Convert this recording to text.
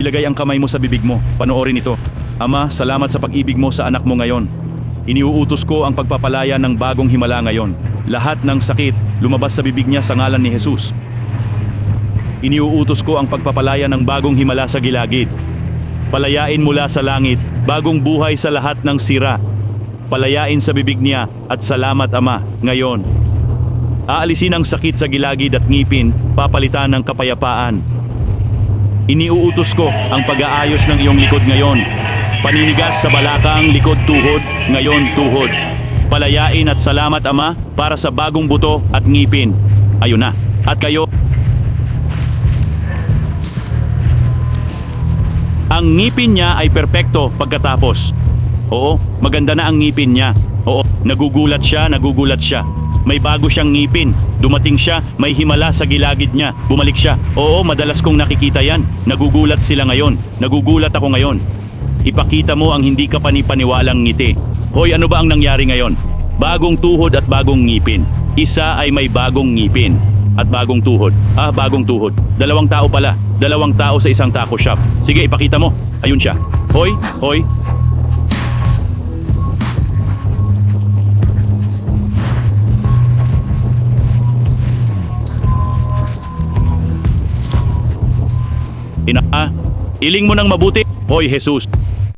Ilagay ang kamay mo sa bibig mo. Panoorin ito. Ama, salamat sa pag-ibig mo sa anak mo ngayon. Iniuutos ko ang pagpapalaya ng bagong himala ngayon. Lahat ng sakit lumabas sa bibig niya sa ngalan ni Jesus. Iniuutos ko ang pagpapalaya ng bagong himala sa gilagid. Palayain mula sa langit, bagong buhay sa lahat ng sira. Palayain sa bibig niya at salamat Ama, ngayon. Aalisin ang sakit sa gilagid at ngipin, papalitan ng kapayapaan. Iniuutos ko ang pag-aayos ng iyong likod ngayon. Paninigas sa balakang, likod, tuhod, ngayon tuhod. Palayain at salamat Ama para sa bagong buto at ngipin. Ayun na. At kayo, ang ngipin niya ay perpekto pagkatapos. Oo, maganda na ang ngipin niya. Oo, nagugulat siya. May bago siyang ngipin. Dumating siya, may himala sa gilagid niya. Bumalik siya. Oo, madalas kong nakikita yan. Nagugulat sila ngayon. Nagugulat ako ngayon. Ipakita mo ang hindi ka panipaniwalang ngiti. Hoy, ano ba ang nangyari ngayon? Bagong tuhod at bagong ngipin. Isa ay may bagong ngipin at bagong tuhod. Bagong tuhod. Dalawang tao pala. Dalawang tao sa isang taco shop. Sige, ipakita mo. Ayun siya. Hoy. Iling mo ng mabuti. Hoy, Jesus.